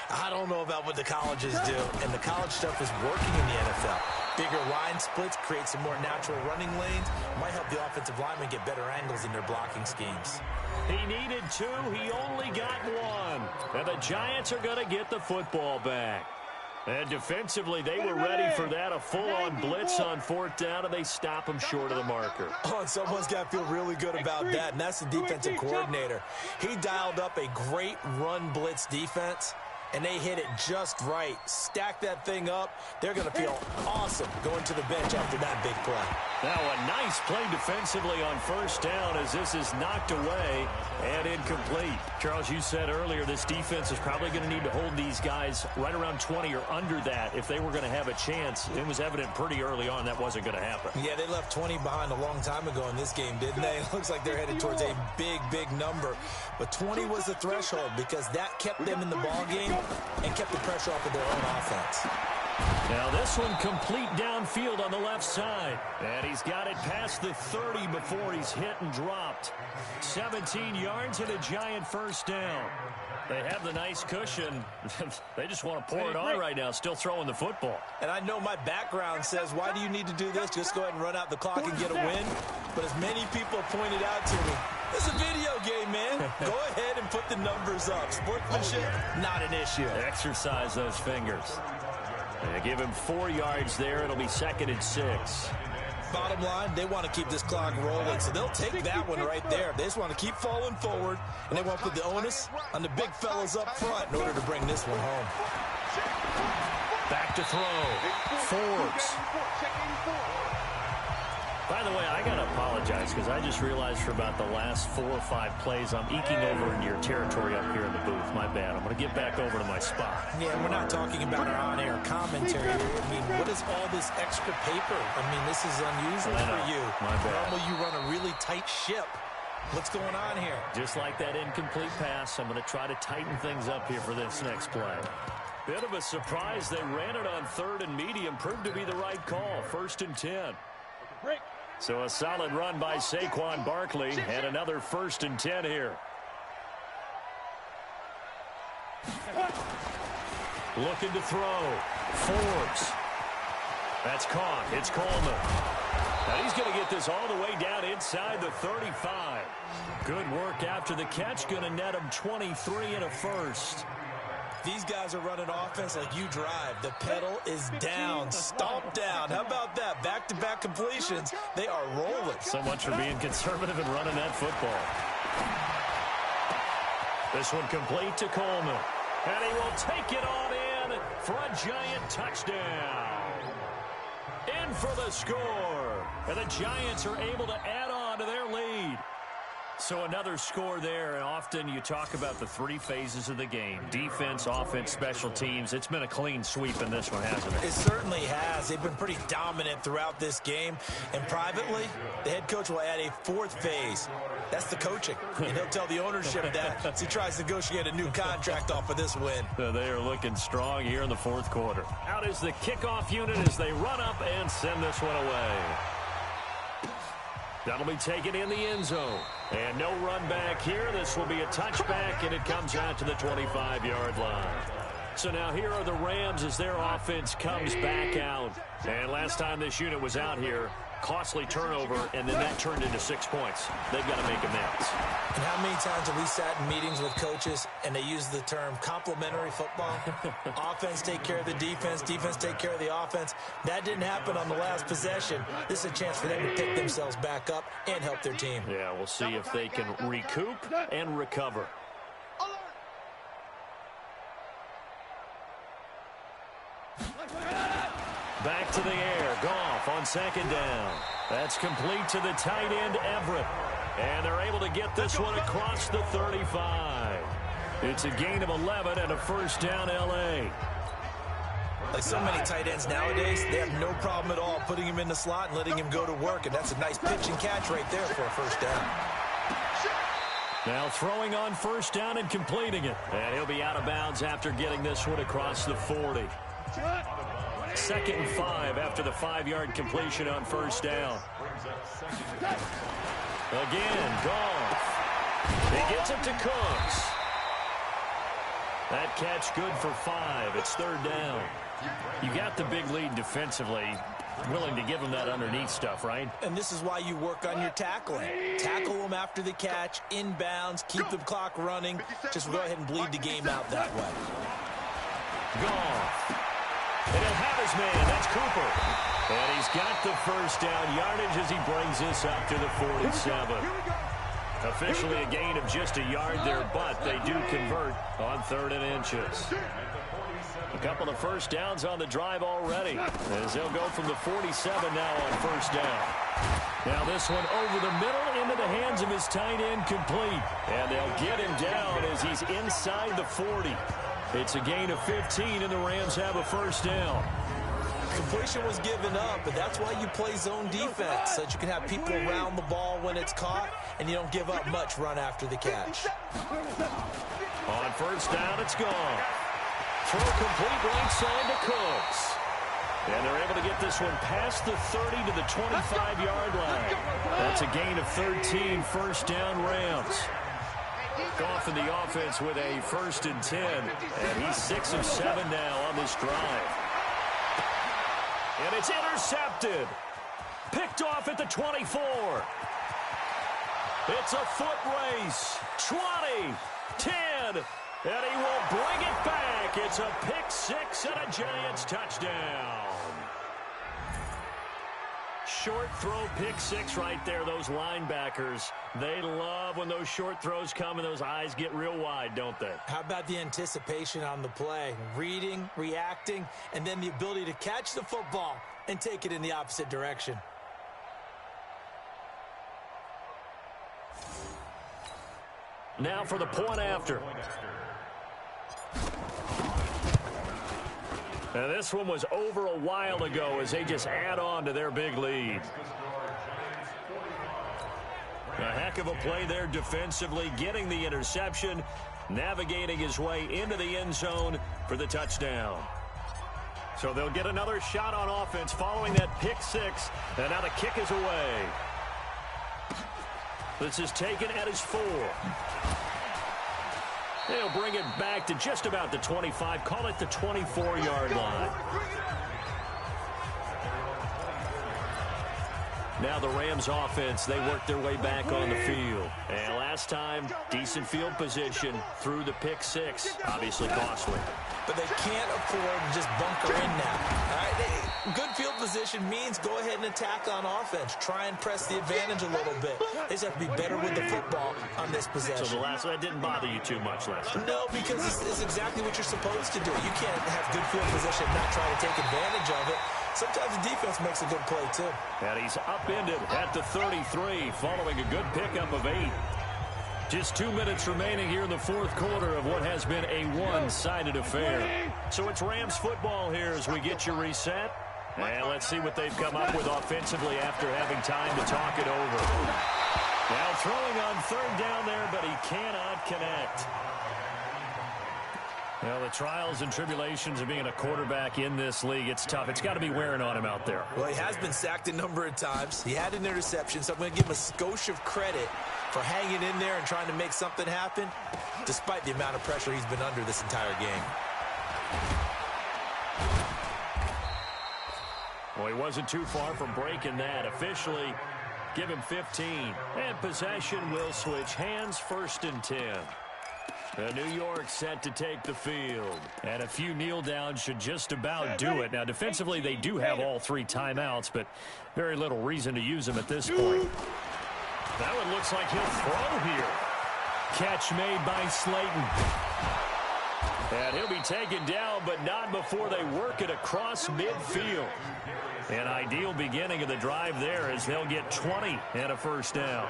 I don't know about what the colleges do. And the college stuff is working in the NFL. Bigger line splits, create some more natural running lanes. Might help the offensive linemen get better angles in their blocking schemes. He needed 2. He only got 1. And the Giants are going to get the football back. And defensively, they were ready for that. A full-on blitz on 4th down, and they stop him short of the marker. Oh, and someone's got to feel really good about that, and that's the defensive coordinator. He dialed up a great run blitz defense, and they hit it just right. Stack that thing up. They're going to feel awesome going to the bench after that big play. Now a nice play defensively on first down as this is knocked away and incomplete. Charles, you said earlier this defense is probably going to need to hold these guys right around 20 or under that if they were going to have a chance. It was evident pretty early on that wasn't going to happen. Yeah, they left 20 behind a long time ago in this game, didn't they? It looks like they're headed towards a big number. But 20 was the threshold because that kept them in the ball game and kept the pressure off of their own offense. Now this one complete downfield on the left side. And he's got it past the 30 before he's hit and dropped. 17 yards and a giant first down. They have the nice cushion. They just want to pour it on right now, still throwing the football. And I know my background says, why do you need to do this? Just go ahead and run out the clock and get a win. But as many people pointed out to me, it's a video game, man. Go ahead and put the numbers up. Sportsmanship, not an issue. Exercise those fingers. They give him 4 yards there. It'll be 2nd and 6. Bottom line, they want to keep this clock rolling, so they'll take that one right there. They just want to keep falling forward, and they want to put the onus on the big fellas up front in order to bring this one home. Back to throw. Forbes. By the way, I got to apologize because I just realized for about the last 4 or 5 plays, I'm eking over into your territory up here in the booth. My bad. I'm going to get back over to my spot. Yeah, we're not talking about our on-air commentary. I mean, what is all this extra paper? I mean, this is unusual for you. My bad. Normally you run a really tight ship. What's going on here? Just like that incomplete pass, I'm going to try to tighten things up here for this next play. Bit of a surprise. They ran it on 3rd and medium. Proved to be the right call. 1st and 10. So a solid run by Saquon Barkley and another 1st and 10 here. Looking to throw. Forbes. That's caught. It's Coleman. Now he's going to get this all the way down inside the 35. Good work after the catch. Going to net him 23 and a first. These guys are running offense like you drive. The pedal is down, stomped down. How about that? Back-to-back completions. They are rolling. So much for being conservative and running that football. This one complete to Coleman. And he will take it on in for a giant touchdown. In for the score. And the Giants are able to add on to their lead. So another score there, and often you talk about the 3 phases of the game. Defense, offense, special teams. It's been a clean sweep in this one, hasn't it? It certainly has. They've been pretty dominant throughout this game. And privately, the head coach will add a 4th phase. That's the coaching. And he'll tell the ownership that as he tries to negotiate a new contract off of this win. They are looking strong here in the 4th quarter. Out is the kickoff unit as they run up and send this one away. That'll be taken in the end zone. And no run back here. This will be a touchback, and it comes out to the 25-yard line. So now here are the Rams as their offense comes back out. And last time this unit was out here, costly turnover, and then that turned into 6 points. They've got to make amends. And how many times have we sat in meetings with coaches and they use the term complementary football? Offense take care of the defense, defense take care of the offense. That didn't happen on the last possession. This is a chance for them to pick themselves back up and help their team. Yeah, we'll see if they can recoup and recover. Back to the air. Goff on second down. That's complete to the tight end, Everett. And they're able to get this one across the 35. It's a gain of 11 and a first down, L.A. Like so many tight ends nowadays, they have no problem at all putting him in the slot and letting him go to work. And that's a nice pitch and catch right there for a first down. Now throwing on first down and completing it. And he'll be out of bounds after getting this one across the 40. 2nd and 5 after the 5-yard completion on first down. Again, Goff. He gets it to Cooks. That catch good for 5. It's 3rd down. You got the big lead defensively. Willing to give them that underneath stuff, right? And this is why you work on your tackling. Tackle them after the catch, inbounds, keep the clock running. Just go ahead and bleed the game out that way. Goff. And he'll have his man. That's Cooper. And he's got the first down yardage as he brings this up to the 47. Officially a gain of just a yard there, but they do convert on 3rd and inches. A couple of first downs on the drive already as they'll go from the 47 now on first down. Now this one over the middle into the hands of his tight end, complete. And they'll get him down as he's inside the 40. It's a gain of 15, and the Rams have a first down. Completion was given up, but that's why you play zone defense, so that you can have people around the ball when it's caught, and you don't give up much run after the catch. On first down, it's gone. Throw complete right side to Cooks. And they're able to get this one past the 30 to the 25-yard line. That's a gain of 13, first down Rams. Goff in the offense with a 1st and 10, and he's 6 of 7 now on this drive. And it's intercepted. Picked off at the 24. It's a foot race. 20, 10, and he will bring it back. It's a pick 6 and a Giants touchdown. Short throw, pick 6 right there. Those linebackers, they love when those short throws come and those eyes get real wide, don't they? How about the anticipation on the play? Reading, reacting, and then the ability to catch the football and take it in the opposite direction. Now for the point after. Now this one was over a while ago as they just add on to their big lead. A heck of a play there defensively, getting the interception, navigating his way into the end zone for the touchdown. So they'll get another shot on offense following that pick 6, and now the kick is away. This is taken at his 4. They'll bring it back to just about the 25. Call it the 24-yard line. Now the Rams offense, they work their way back on the field. And last time, decent field position through the pick 6. Obviously costly. But they can't afford to just bunker in now. All right? Good field position means go ahead and attack on offense. Try and press the advantage a little bit. They just have to be better with the football on this possession. So the last one didn't bother you too much last time? No, because it's exactly what you're supposed to do. You can't have good field position and not try to take advantage of it. Sometimes the defense makes a good play, too. And he's upended at the 33 following a good pickup of 8. Just 2 minutes remaining here in the 4th quarter of what has been a one-sided affair. So it's Rams football here as we get you reset. And let's see what they've come up with offensively after having time to talk it over. Now throwing on 3rd down there, but he cannot connect. Well, the trials and tribulations of being a quarterback in this league, it's tough. It's got to be wearing on him out there. Well, he has been sacked a number of times. He had an interception, so I'm going to give him a skosh of credit for hanging in there and trying to make something happen, despite the amount of pressure he's been under this entire game. Well, he wasn't too far from breaking that. Officially, give him 15. And possession will switch hands, 1st and 10. New York set to take the field. And a few kneel downs should just about do it. Now, defensively, they do have all 3 timeouts, but very little reason to use them at this point. That one looks like he'll throw here. Catch made by Slayton. And he'll be taken down, but not before they work it across midfield. An ideal beginning of the drive there as they'll get 20 and a 1st down.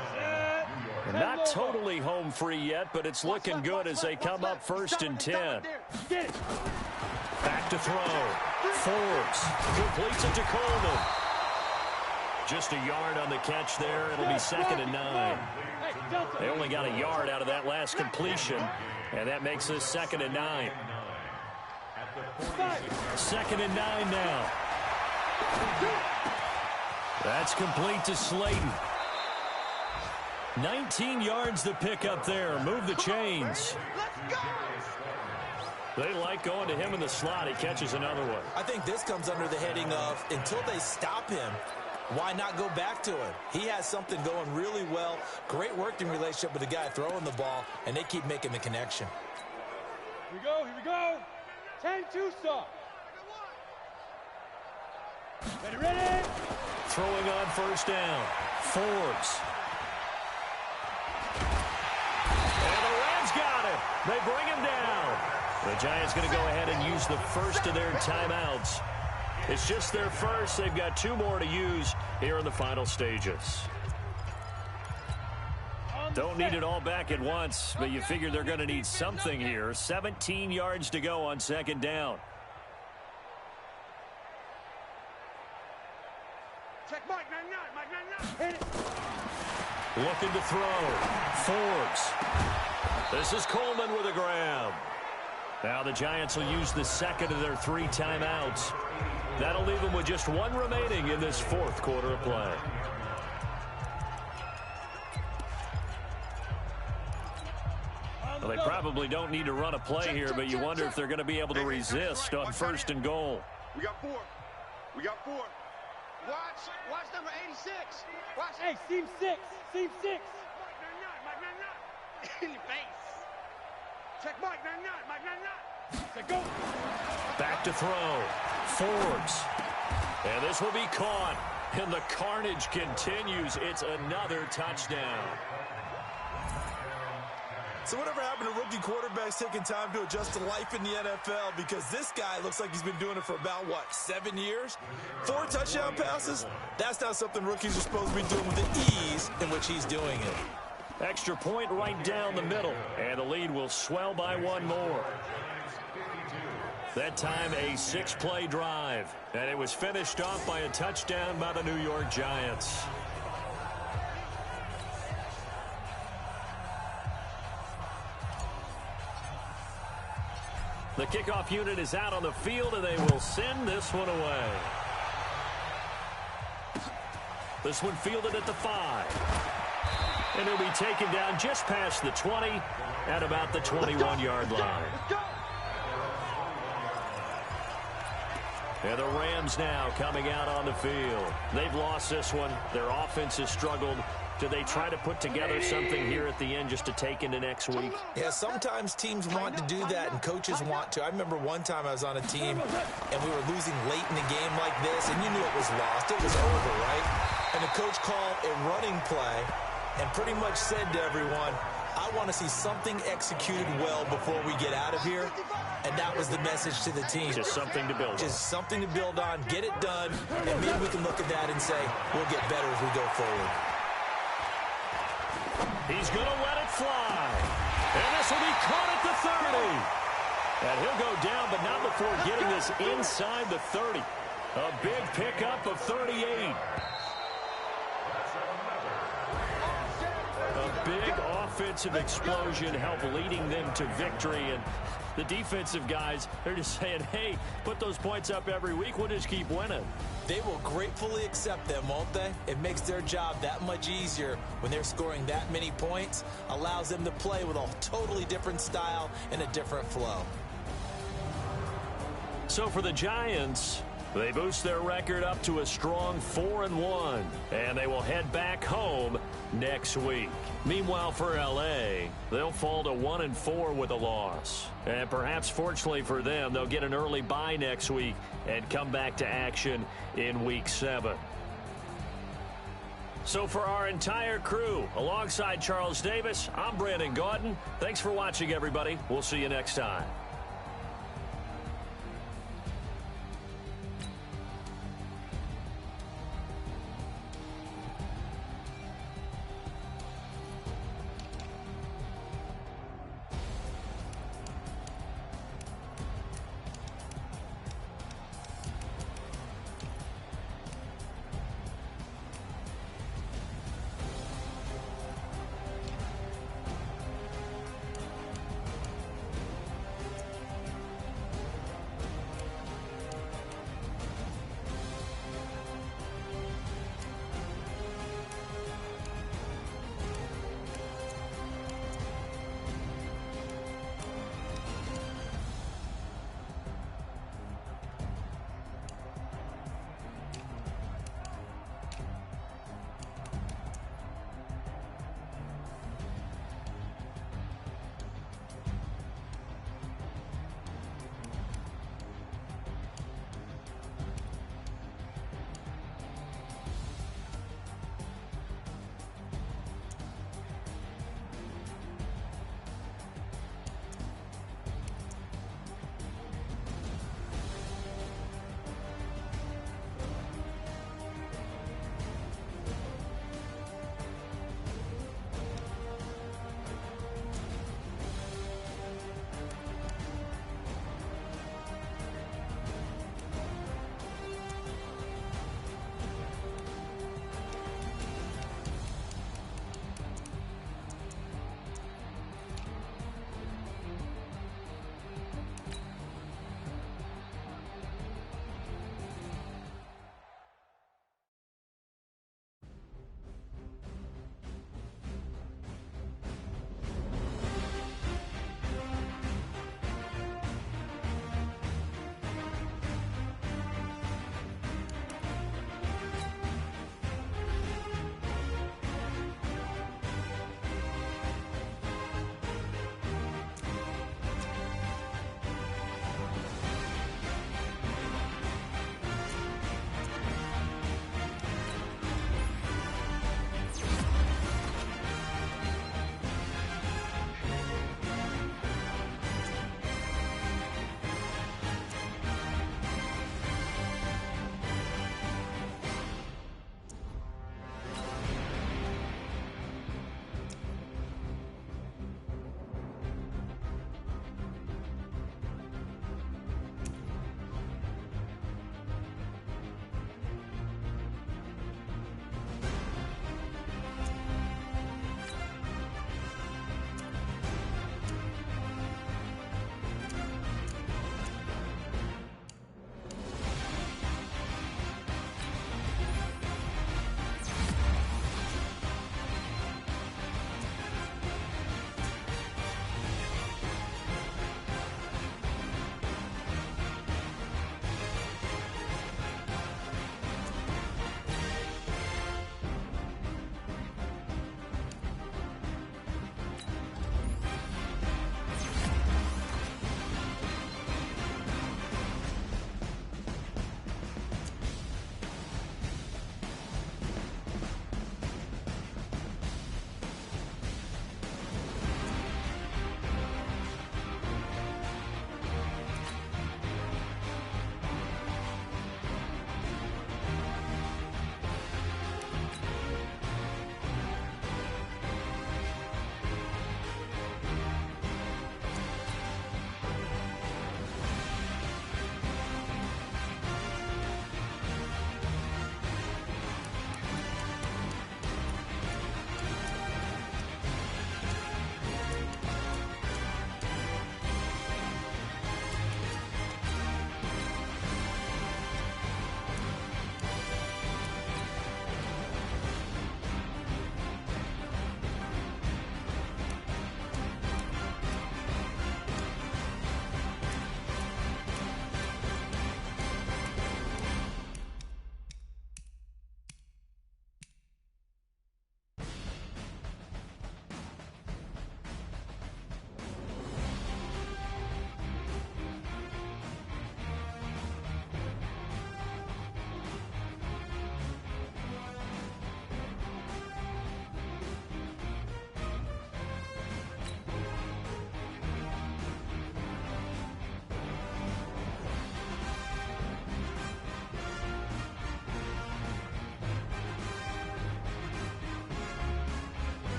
Not totally home free yet, but it's looking good as they come up 1st and 10. Back to throw. Forbes completes it to Coleman. Just a yard on the catch there. It'll be 2nd and 9. They only got a yard out of that last completion, and that makes this 2nd and 9. 2nd and 9 now. That's complete to Slayton. 19 yards to pick up there. Move the chains. They like going to him in the slot. He catches another one. I think this comes under the heading of until they stop him, why not go back to him? He has something going really well. Great working relationship with the guy throwing the ball, and they keep making the connection. Here we go. 10-2 stop. Ready. Throwing on 1st down. Forbes. And the Rams got him. They bring him down. The Giants going to go ahead and use the first of their timeouts. It's just their first. They've got 2 more to use here in the final stages. Don't need it all back at once, but you figure they're going to need something here. 17 yards to go on 2nd down. Check Mike 99. Mike 99. Hit it. Looking to throw. Forbes. This is Coleman with a grab. Now the Giants will use the 2nd of their 3 timeouts. That'll leave them with just 1 remaining in this 4th quarter of play. Well, they probably don't need to run a play here, but you wonder if they're going to be able to resist on 1st and goal. We got 4. Watch number 86. Watch. Hey, seam 6. Seam 6. Mike 99. In your face. Check Mike 99. Mike 99. Say go. Back to throw. Forbes. And this will be caught. And the carnage continues. It's another touchdown. So whatever happened to rookie quarterbacks taking time to adjust to life in the NFL? Because this guy looks like he's been doing it for about, 7 years? 4 touchdown passes? That's not something rookies are supposed to be doing with the ease in which he's doing it. Extra point right down the middle. And the lead will swell by 1 more. That time a 6-play drive. And it was finished off by a touchdown by the New York Giants. The kickoff unit is out on the field, and they will send this one away. This one fielded at the 5. And he'll be taken down just past the 20 at about the 21-yard line. And the Rams now coming out on the field. They've lost this one. Their offense has struggled. Do they try to put together something here at the end just to take into next week? Yeah, sometimes teams want to do that and coaches want to. I remember one time I was on a team and we were losing late in the game like this, and you knew it was lost. It was over, right? And the coach called a running play and pretty much said to everyone, I want to see something executed well before we get out of here. And that was the message to the team. Just something to build on. Just something to build on, get it done, and maybe we can look at that and say, we'll get better as we go forward. He's going to let it fly. And this will be caught at the 30. And he'll go down, but not before getting this inside the 30. A big pickup of 38. A big offensive explosion helped leading them to victory. And the defensive guys, they're just saying, hey, put those points up every week. We'll just keep winning. They will gratefully accept them, won't they? It makes their job that much easier when they're scoring that many points. Allows them to play with a totally different style and a different flow. So for the Giants, They boost their record up to a strong 4-1, and they will head back home next week. Meanwhile, for LA, they'll fall to 1-4 with a loss. And perhaps fortunately for them, they'll get an early bye next week and come back to action in Week 7. So for our entire crew, alongside Charles Davis, I'm Brandon Gaudin. Thanks for watching, everybody. We'll see you next time.